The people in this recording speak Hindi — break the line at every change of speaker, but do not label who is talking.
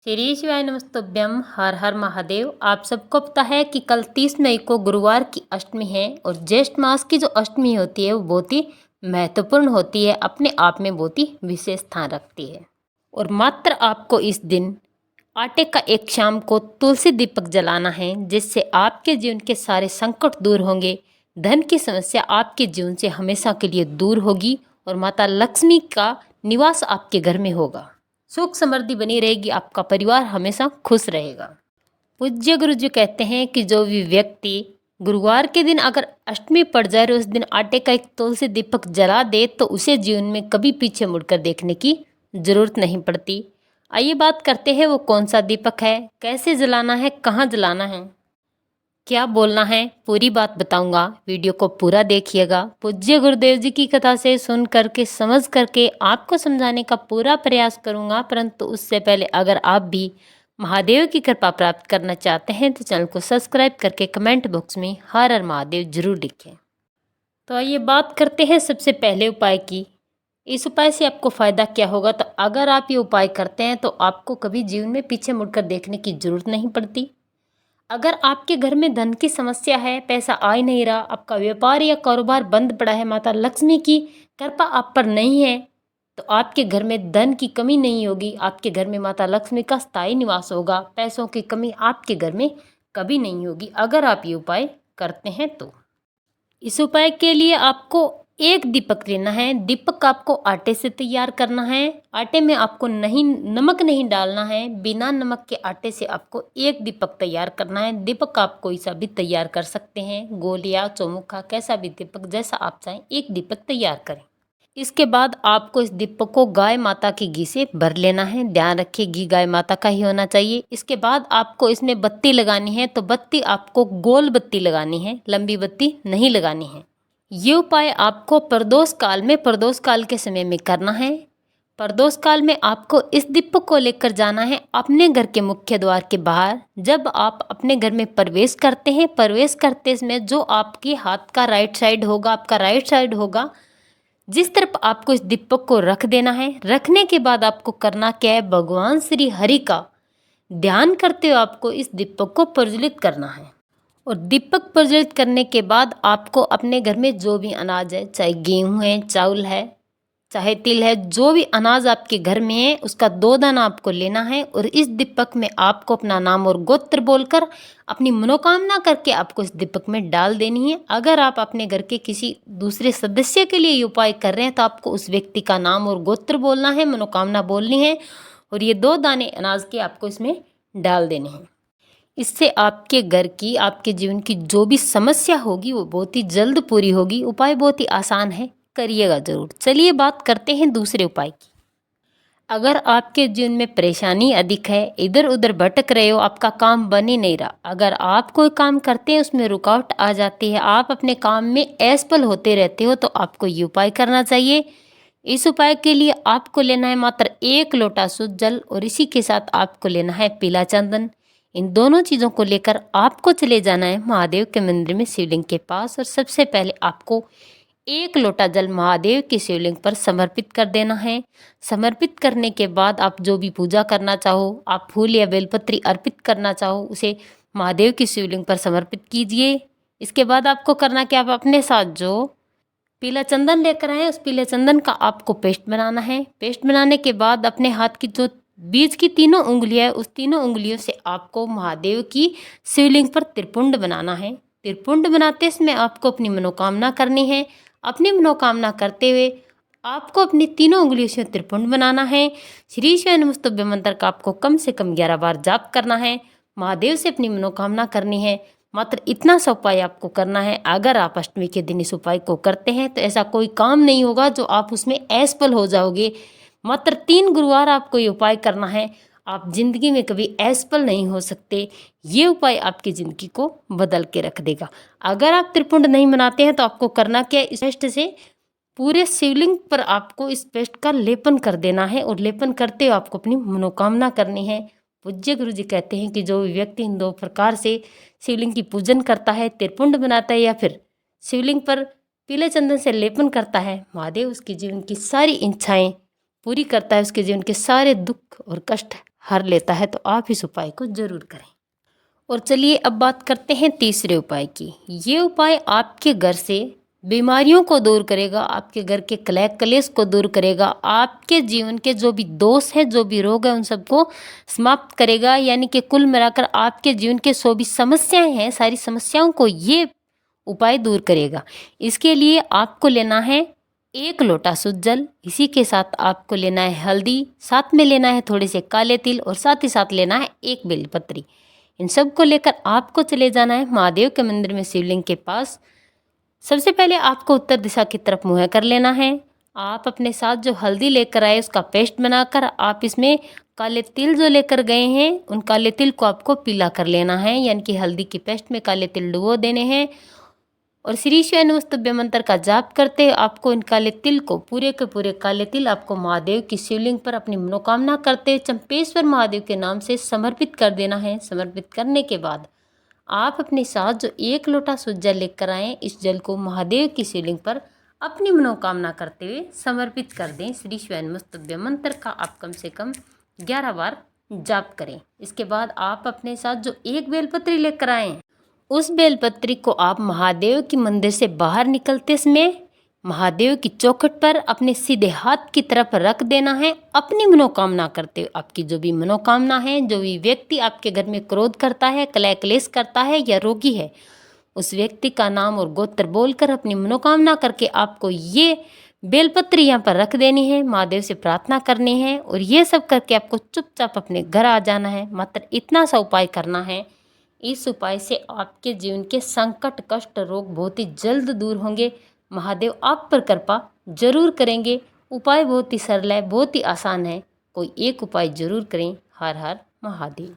श्री शिवाय नमस्तुभ्यम। हर हर महादेव। आप सबको पता है कि कल 30 मई को गुरुवार की अष्टमी है और ज्येष्ठ मास की जो अष्टमी होती है वो बहुत ही महत्वपूर्ण होती है, अपने आप में बहुत ही विशेष स्थान रखती है। और मात्र आपको इस दिन आटे का एक शाम को तुलसी दीपक जलाना है, जिससे आपके जीवन के सारे संकट दूर होंगे, धन की समस्या आपके जीवन से हमेशा के लिए दूर होगी और माता लक्ष्मी का निवास आपके घर में होगा। सुख समृद्धि बनी रहेगी, आपका परिवार हमेशा खुश रहेगा। पूज्य गुरु जी कहते हैं कि जो भी व्यक्ति गुरुवार के दिन अगर अष्टमी पड़ जाए और उस दिन आटे का एक तुलसी दीपक जला दे तो उसे जीवन में कभी पीछे मुड़कर देखने की जरूरत नहीं पड़ती। आइए बात करते हैं वो कौन सा दीपक है, कैसे जलाना है, कहाँ जलाना है, क्या बोलना है, पूरी बात बताऊंगा। वीडियो को पूरा देखिएगा। पूज्य गुरुदेव जी की कथा से सुन करके समझ करके आपको समझाने का पूरा प्रयास करूंगा, परंतु उससे पहले अगर आप भी महादेव की कृपा प्राप्त करना चाहते हैं तो चैनल को सब्सक्राइब करके कमेंट बॉक्स में हर हर महादेव जरूर लिखें। तो आइए बात करते हैं सबसे पहले उपाय की। इस उपाय से आपको फ़ायदा क्या होगा, तो अगर आप ये उपाय करते हैं तो आपको कभी जीवन में पीछे मुड़कर देखने की जरूरत नहीं पड़ती। अगर आपके घर में धन की समस्या है, पैसा आ ही नहीं रहा, आपका व्यापार या कारोबार बंद पड़ा है, माता लक्ष्मी की कृपा आप पर नहीं है, तो आपके घर में धन की कमी नहीं होगी। आपके घर में माता लक्ष्मी का स्थायी निवास होगा। पैसों की कमी आपके घर में कभी नहीं होगी अगर आप ये उपाय करते हैं तो। इस उपाय के लिए आपको एक दीपक लेना है। दीपक आपको आटे से तैयार करना है। आटे में आपको नमक नहीं डालना है। बिना नमक के आटे से आपको एक दीपक तैयार करना है। दीपक आप कोई सा भी तैयार कर सकते हैं, गोल या चौमुखा, कैसा भी दीपक जैसा आप चाहें, एक दीपक तैयार करें। इसके बाद आपको इस दीपक को गाय माता के घी से भर लेना है। ध्यान रखिए घी गाय माता का ही होना चाहिए। इसके बाद आपको इसमें बत्ती लगानी है, तो बत्ती आपको गोल बत्ती लगानी है, लंबी बत्ती नहीं लगानी है। ये उपाय आपको प्रदोष काल के समय में करना है। प्रदोष काल में आपको इस दीपक को लेकर जाना है अपने घर के मुख्य द्वार के बाहर। जब आप अपने घर में प्रवेश करते हैं, प्रवेश करते समय जो आपके हाथ का राइट साइड होगा, आपका राइट साइड होगा, जिस तरफ आपको इस दीपक को रख देना है। रखने के बाद आपको करना क्या है, भगवान श्री हरि का ध्यान करते हुए आपको इस दीपक को प्रज्वलित करना है। और दीपक प्रज्वलित करने के बाद आपको अपने घर में जो भी अनाज है, चाहे गेहूं है, चावल है, चाहे तिल है, जो भी अनाज आपके घर में है उसका 2 दाना आपको लेना है। और इस दीपक में आपको अपना नाम और गोत्र बोलकर अपनी मनोकामना करके आपको इस दीपक में डाल देनी है। अगर आप अपने घर के किसी दूसरे सदस्य के लिए ये उपाय कर रहे हैं तो आपको उस व्यक्ति का नाम और गोत्र बोलना है, मनोकामना बोलनी है और ये 2 दाने अनाज के आपको इसमें डाल देने हैं। इससे आपके घर की, आपके जीवन की जो भी समस्या होगी वो बहुत ही जल्द पूरी होगी। उपाय बहुत ही आसान है, करिएगा जरूर। चलिए बात करते हैं दूसरे उपाय की। अगर आपके जीवन में परेशानी अधिक है, इधर उधर भटक रहे हो, आपका काम बन ही नहीं रहा, अगर आप कोई काम करते हैं उसमें रुकावट आ जाती है, आप अपने काम में असफल होते रहते हो, तो आपको ये उपाय करना चाहिए। इस उपाय के लिए आपको लेना है मात्र 1 लोटा शुद्ध जल और इसी के साथ आपको लेना है पीला चंदन। इन दोनों चीज़ों को लेकर आपको चले जाना है महादेव के मंदिर में शिवलिंग के पास और सबसे पहले आपको 1 लोटा जल महादेव की शिवलिंग पर समर्पित कर देना है। समर्पित करने के बाद आप जो भी पूजा करना चाहो, आप फूल या बेलपत्री अर्पित करना चाहो, उसे महादेव की शिवलिंग पर समर्पित कीजिए। इसके बाद आपको करना क्या, आप अपने साथ जो पीला चंदन लेकर आए उस पीले चंदन का आपको पेस्ट बनाना है। पेस्ट बनाने के बाद अपने हाथ की जो बीच की 3 उंगलियां है, उस 3 उंगलियों से आपको महादेव की शिवलिंग पर त्रिपुंड बनाना है। त्रिपुंड बनाते समय आपको अपनी मनोकामना करनी है। अपनी मनोकामना करते हुए आपको अपनी 3 उंगलियों से त्रिपुंड बनाना है। श्री शिवाय नमस्तुभ्यं मंत्र का आपको कम से कम 11 बार जाप करना है। महादेव से अपनी मनोकामना करनी है। मात्र इतना सा उपाय आपको करना है। अगर आप अष्टमी के दिन इस उपाय को करते हैं तो ऐसा कोई काम नहीं होगा जो आप उसमें असफल हो जाओगे। मात्र 3 गुरुवार आपको ये उपाय करना है। आप जिंदगी में कभी असफल नहीं हो सकते। ये उपाय आपकी जिंदगी को बदल के रख देगा। अगर आप त्रिपुंड नहीं बनाते हैं तो आपको करना क्या है, इस पेस्ट से पूरे शिवलिंग पर आपको इस पेस्ट का लेपन कर देना है और लेपन करते हुए आपको अपनी मनोकामना करनी है। पूज्य गुरु जी कहते हैं कि जो व्यक्ति इन 2 प्रकार से शिवलिंग की पूजन करता है, त्रिपुंड बनाता है या फिर शिवलिंग पर पीले चंदन से लेपन करता है, महादेव उसके जीवन की सारी इच्छाएं पूरी करता है, उसके जीवन के सारे दुख और कष्ट हर लेता है, तो आप इस उपाय को जरूर करें। और चलिए अब बात करते हैं तीसरे उपाय की। ये उपाय आपके घर से बीमारियों को दूर करेगा, आपके घर के कलह कलेश को दूर करेगा, आपके जीवन के जो भी दोष हैं, जो भी रोग हैं, उन सबको समाप्त करेगा। यानी कि कुल मिलाकर आपके जीवन के जो भी समस्याएं हैं, सारी समस्याओं को ये उपाय दूर करेगा। इसके लिए आपको लेना है 1 लोटा शुद्ध जल, इसी के साथ आपको लेना है हल्दी, साथ में लेना है थोड़े से काले तिल और साथ ही साथ लेना है 1 बेलपत्री। इन सब को लेकर आपको चले जाना है महादेव के मंदिर में शिवलिंग के पास। सबसे पहले आपको उत्तर दिशा की तरफ मुँह कर लेना है। आप अपने साथ जो हल्दी लेकर आए उसका पेस्ट बनाकर आप इसमें काले तिल जो लेकर गए हैं, उन काले तिल को आपको पीला कर लेना है। यानी कि हल्दी की पेस्ट में काले तिल डुबो देने हैं और श्री शिवाय नमस्तुभ्यं मंत्र का जाप करते आपको इन काले तिल को, पूरे के पूरे काले तिल आपको महादेव की शिवलिंग पर अपनी मनोकामना करते चंपेश्वर महादेव के नाम से समर्पित कर देना है। समर्पित करने के बाद आप अपने साथ जो 1 लोटा शुद्ध जल लेकर आए, इस जल को महादेव की शिवलिंग पर अपनी मनोकामना करते हुए समर्पित कर दें। श्री शिवाय नमस्तुभ्यं मंत्र का आप कम से कम 11 बार जाप करें। इसके बाद आप अपने साथ जो 1 बेलपत्री लेकर आए, उस बेलपत्री को आप महादेव की मंदिर से बाहर निकलते समय महादेव की चौखट पर अपने सीधे हाथ की तरफ रख देना है, अपनी मनोकामना करते हुए। आपकी जो भी मनोकामना है, जो भी व्यक्ति आपके घर में क्रोध करता है, कलह क्लेश करता है या रोगी है, उस व्यक्ति का नाम और गोत्र बोलकर अपनी मनोकामना करके आपको ये बेलपत्री यहाँ पर रख देनी है, महादेव से प्रार्थना करनी है और ये सब करके आपको चुपचाप अपने घर आ जाना है। मात्र इतना सा उपाय करना है। इस उपाय से आपके जीवन के संकट, कष्ट, रोग बहुत ही जल्द दूर होंगे। महादेव आप पर कृपा जरूर करेंगे। उपाय बहुत ही सरल है, बहुत ही आसान है। कोई एक उपाय जरूर करें। हर हर महादेव।